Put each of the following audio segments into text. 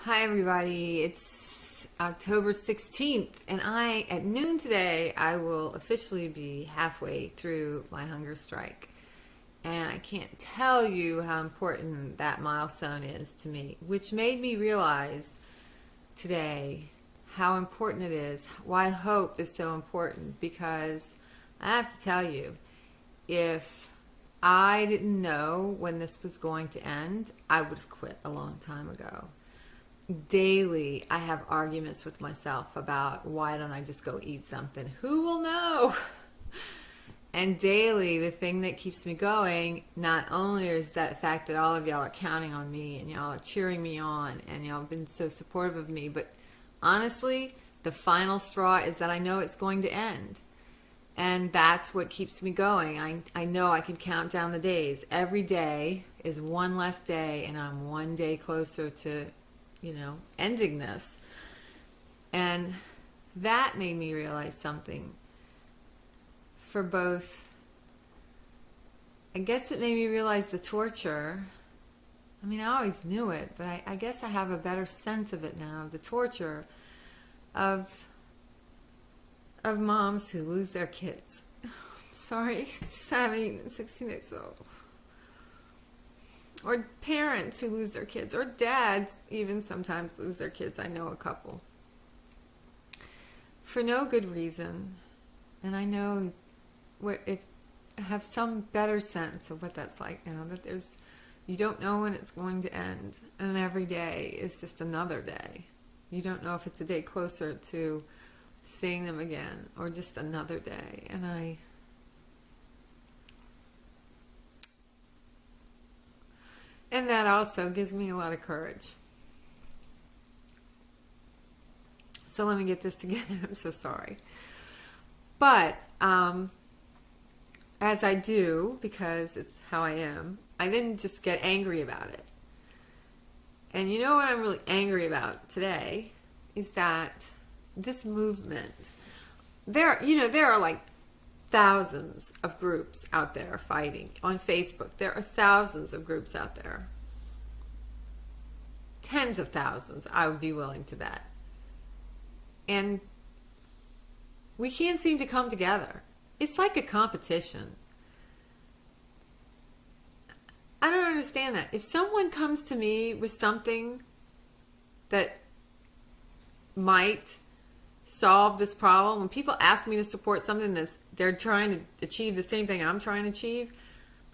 Hi everybody, it's October 16th and at noon today, I will officially be halfway through my hunger strike. And I can't tell you how important that milestone is to me, which made me realize today how important it is, why hope is so important, because I have to tell you, if I didn't know when this was going to end, I would have quit a long time ago. Daily, I have arguments with myself about why don't I just go eat something? Who will know? And daily, the thing that keeps me going, not only is that fact that all of y'all are counting on me and y'all are cheering me on and y'all have been so supportive of me, but honestly, the final straw is that I know it's going to end. And that's what keeps me going. I know I can count down the days. Every day is one less day and I'm one day closer to ending this. And that made me realize something. For both, I guess it made me realize the torture. I mean, I always knew it, but I guess I have a better sense of it now, the torture of moms who lose their kids. Sorry, 17, 16 years old. Or parents who lose their kids, or dads even sometimes lose their kids. I know a couple. For no good reason. And I know I have some better sense of what that's like now, that you don't know when it's going to end. And every day is just another day. You don't know if it's a day closer to seeing them again or just another day. And that also gives me a lot of courage. So let me get this together. I'm so sorry. But as I do, because it's how I am, I then just get angry about it. And you know what I'm really angry about today is that this movement, there are like thousands of groups out there fighting on Facebook. There are thousands of groups out there. Tens of thousands, I would be willing to bet. And we can't seem to come together. It's like a competition. I don't understand that. If someone comes to me with something that might solve this problem, when people ask me to support something they're trying to achieve the same thing I'm trying to achieve,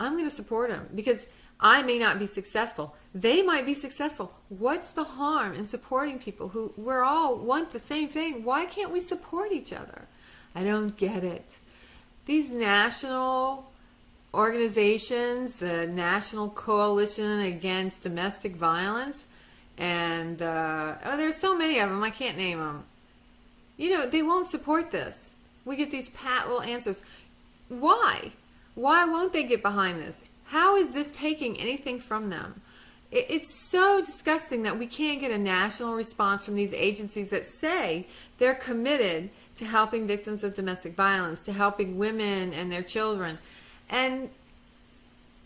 I'm going to support them because I may not be successful. They might be successful. What's the harm in supporting people who we're all want the same thing? Why can't we support each other? I don't get it. These national organizations, the National Coalition Against Domestic Violence, and there's so many of them, I can't name them. They won't support this. We get these pat little answers. Why? Why won't they get behind this? How is this taking anything from them? It's so disgusting that we can't get a national response from these agencies that say they're committed to helping victims of domestic violence, to helping women and their children. And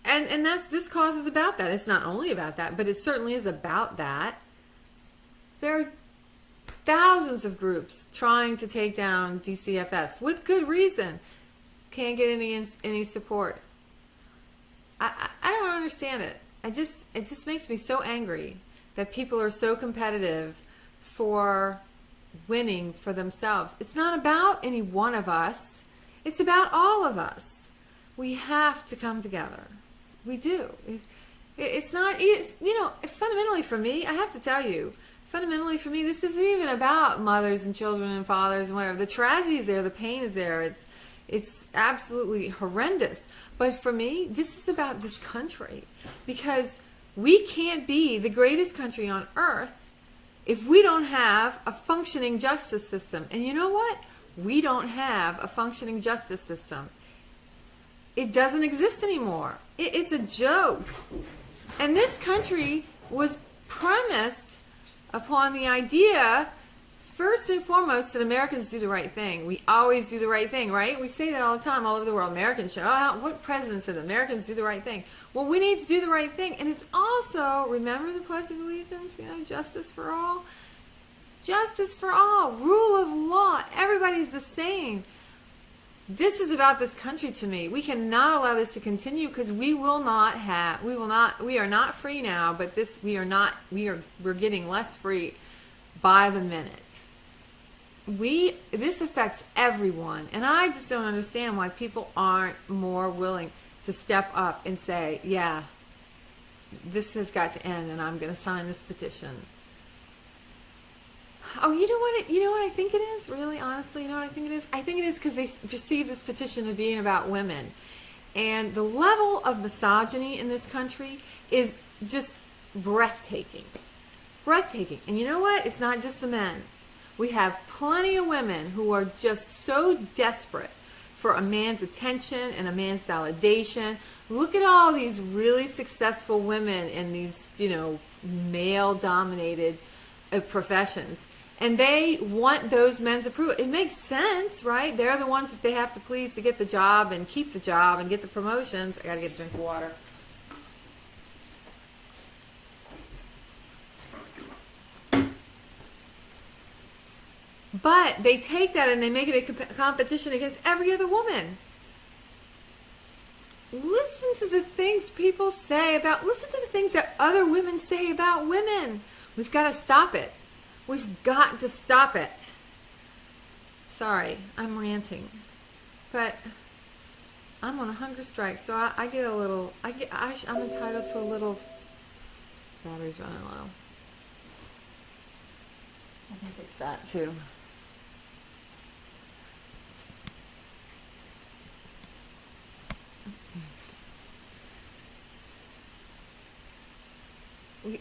this cause is about that. It's not only about that, but it certainly is about that. There are thousands of groups trying to take down DCFS with good reason. Can't get any support. I don't understand it. It just makes me so angry that people are so competitive for winning for themselves. It's not about any one of us. It's about all of us. We have to come together. We do. Fundamentally for me, I have to tell you, this isn't even about mothers and children and fathers and whatever. The tragedy is there. The pain is there. It's absolutely horrendous. But for me, this is about this country. Because we can't be the greatest country on earth if we don't have a functioning justice system. And you know what? We don't have a functioning justice system. It doesn't exist anymore. It's a joke. And this country was premised upon the idea first and foremost that Americans do the right thing. We always do the right thing, right? We say that all the time all over the world. Americans should. Oh, what president said Americans do the right thing? Well, we need to do the right thing. And it's also, remember the Pledge of Allegiance, justice for all. Justice for all. Rule of law. Everybody's the same. This is about this country to me. We cannot allow this to continue because we are not free now, but we're getting less free by the minute. This affects everyone, and I just don't understand why people aren't more willing to step up and say, yeah, this has got to end, and I'm going to sign this petition. Oh, you know what I think it is? Really, honestly, you know what I think it is? I think it is because they perceive this petition as being about women. And the level of misogyny in this country is just breathtaking. Breathtaking. And you know what? It's not just the men. We have plenty of women who are just so desperate for a man's attention and a man's validation. Look at all these really successful women in these, male-dominated professions. And they want those men's approval. It makes sense, right? They're the ones that they have to please to get the job and keep the job and get the promotions. I gotta get a drink of water. But they take that and they make it a competition against every other woman. Listen to the things people say listen to the things that other women say about women. We've got to stop it. We've got to stop it. Sorry, I'm ranting. But I'm on a hunger strike, so I'm entitled to a little, battery's running low. I think it's that too.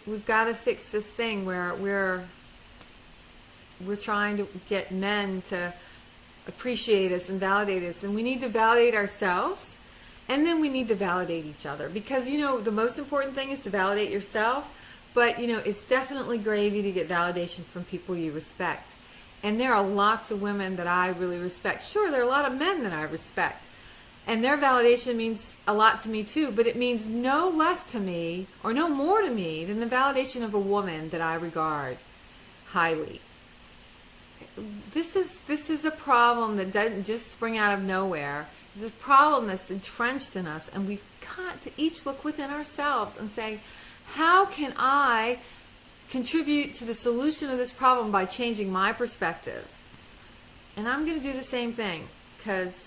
We've got to fix this thing where we're trying to get men to appreciate us and validate us, and we need to validate ourselves, and then we need to validate each other, because the most important thing is to validate yourself, but it's definitely gravy to get validation from people you respect. And there are lots of women that I really respect. Sure, there are a lot of men that I respect, and their validation means a lot to me too, but it means no less to me or no more to me than the validation of a woman that I regard highly. This is a problem that doesn't just spring out of nowhere. It's a problem that's entrenched in us, and we've got to each look within ourselves and say, how can I contribute to the solution of this problem by changing my perspective? And I'm going to do the same thing, because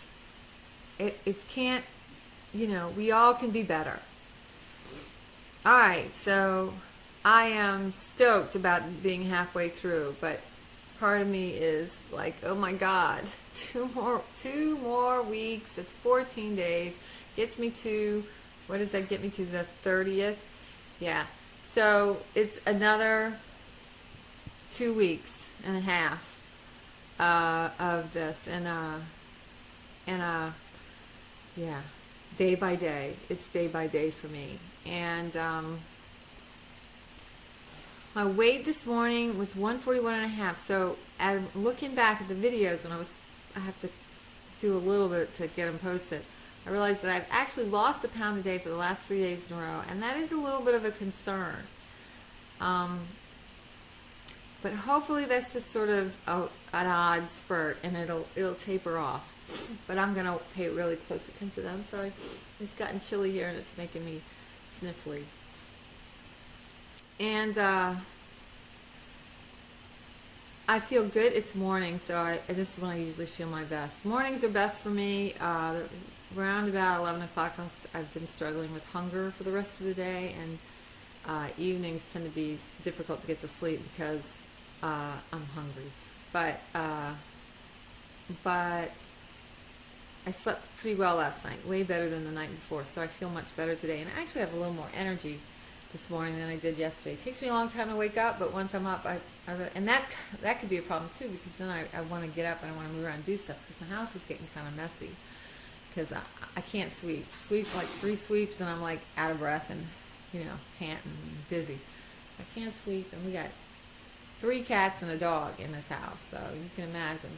it can't, we all can be better. All right, so I am stoked about being halfway through, but part of me is like, oh my God, two more weeks. It's 14 days. Gets me to, what does that get me to? The 30th? Yeah. So it's another 2 weeks and a half of this, and yeah, day by day. It's day by day for me, and my weight this morning was 141.5. So I'm looking back at the videos when I have to do a little bit to get them posted. I realized that I've actually lost a pound a day for the last 3 days in a row, and that is a little bit of a concern. But hopefully that's just sort of an odd spurt, and it'll taper off. But I'm gonna pay really close attention to that. I'm sorry, it's gotten chilly here and it's making me sniffly. And I feel good. It's morning, so this is when I usually feel my best. Mornings are best for me. Around about 11 o'clock, I've been struggling with hunger for the rest of the day, and evenings tend to be difficult to get to sleep because I'm hungry. But I slept pretty well last night, way better than the night before, so I feel much better today. And I actually have a little more energy this morning than I did yesterday. It takes me a long time to wake up, but once I'm up, and that could be a problem too, because then I want to get up and I want to move around and do stuff, because the house is getting kind of messy, because I can't sweep like 3 sweeps and I'm like out of breath and panting and dizzy, so I can't sweep. And we got 3 cats and a dog in this house, so you can imagine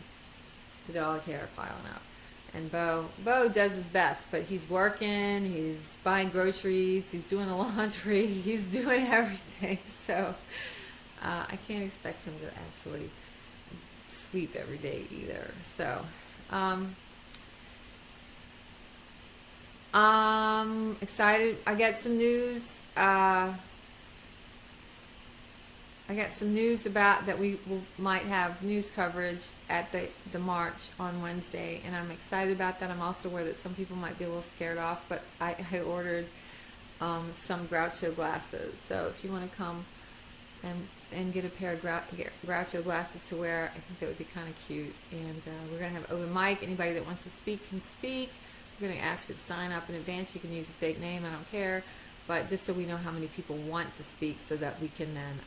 the dog hair piling up. And Bo does his best, but he's working, he's buying groceries, he's doing the laundry, he's doing everything. So I can't expect him to actually sleep every day either. So excited. I got some news. About that we might have news coverage at the march on Wednesday, and I'm excited about that. I'm also aware that some people might be a little scared off, but I ordered some Groucho glasses. So if you want to come and get a pair of Groucho glasses to wear, I think that would be kind of cute. And we're going to have open mic. Anybody that wants to speak can speak. We're going to ask you to sign up in advance. You can use a fake name. I don't care. But just so we know how many people want to speak, so that we can then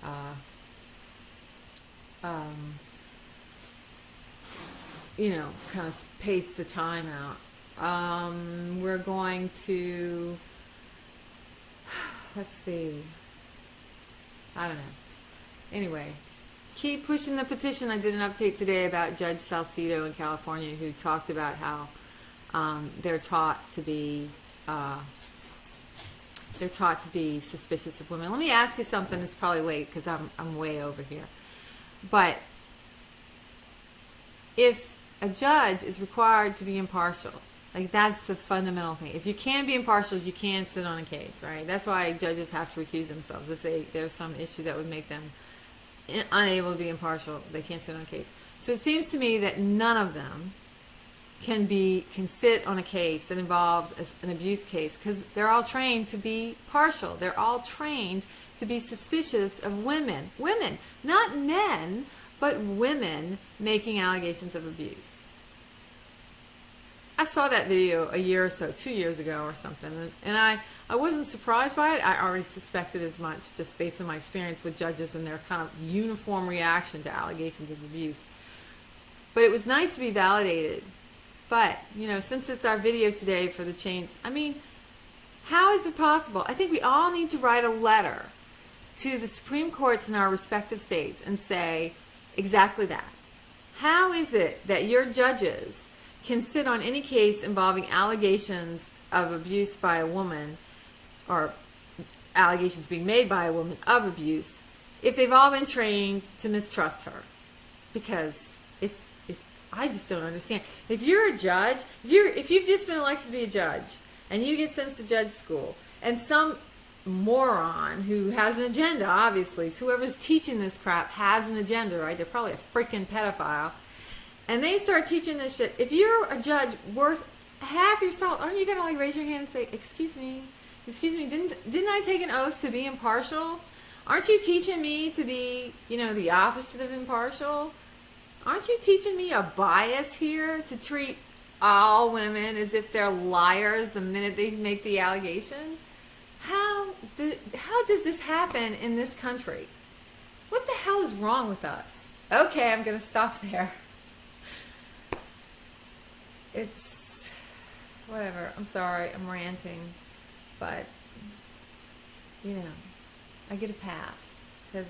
kind of pace the time out. We're going to, let's see, I don't know. Anyway, keep pushing the petition. I did an update today about Judge Salcido in California, who talked about how they're taught to be suspicious of women. Let me ask you something. It's probably late because I'm way over here. But if a judge is required to be impartial, like that's the fundamental thing. If you can be impartial, you can't sit on a case, right? That's why judges have to recuse themselves. If there's some issue that would make them unable to be impartial, they can't sit on a case. So it seems to me that none of them can sit on a case that involves an abuse case, because they're all trained to be partial. They're all trained to be suspicious of women, not men, but women making allegations of abuse. I saw that video a year or so, 2 years ago or something, and I wasn't surprised by it. I already suspected as much, just based on my experience with judges and their kind of uniform reaction to allegations of abuse. But it was nice to be validated. But, since it's our video today for the change, how is it possible? I think we all need to write a letter to the Supreme Courts in our respective states and say exactly that. How is it that your judges can sit on any case involving allegations of abuse by a woman, or allegations being made by a woman of abuse, if they've all been trained to mistrust her? Because I just don't understand. If you're a judge, if you've just been elected to be a judge, and you get sent to judge school, and some moron who has an agenda, obviously, so whoever's teaching this crap has an agenda, right? They're probably a freaking pedophile, and they start teaching this shit. If you're a judge worth half your salt, aren't you gonna raise your hand and say, excuse me, didn't I take an oath to be impartial? Aren't you teaching me to be, the opposite of impartial? Aren't you teaching me a bias here to treat all women as if they're liars the minute they make the allegation? How does this happen in this country? What the hell is wrong with us? Okay, I'm going to stop there. It's whatever. I'm sorry. I'm ranting. But, I get a pass because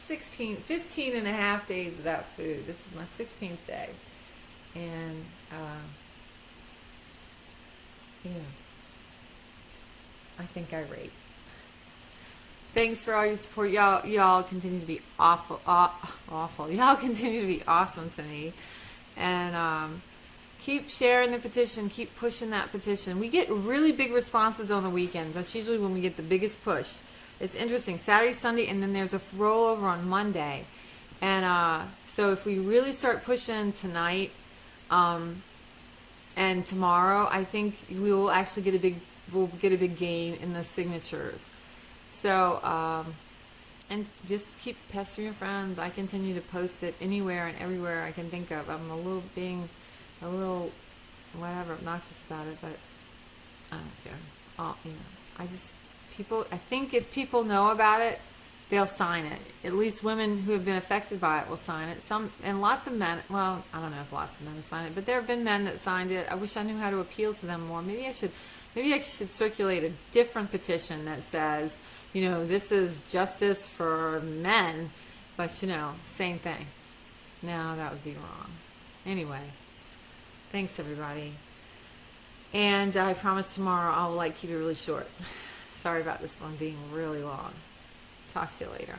15 and a half days without food. This is my 16th day. And, I think I rate. Thanks for all your support. Y'all continue to be awful. Y'all continue to be awesome to me. And, keep sharing the petition. Keep pushing that petition. We get really big responses on the weekends. That's usually when we get the biggest push. It's interesting. Saturday, Sunday, and then there's a rollover on Monday. And so if we really start pushing tonight and tomorrow, I think we will actually get a big gain in the signatures. So and just keep pestering your friends. I continue to post it anywhere and everywhere I can think of. I'm being a little whatever obnoxious about it, but I don't care. I think if people know about it, they'll sign it. At least women who have been affected by it will sign it. And lots of men, well, I don't know if lots of men have signed it, but there have been men that signed it. I wish I knew how to appeal to them more. Maybe I should circulate a different petition that says, this is justice for men, But same thing. No, that would be wrong. Anyway, thanks everybody. And I promise tomorrow I'll keep it really short. Sorry about this one being really long. Talk to you later.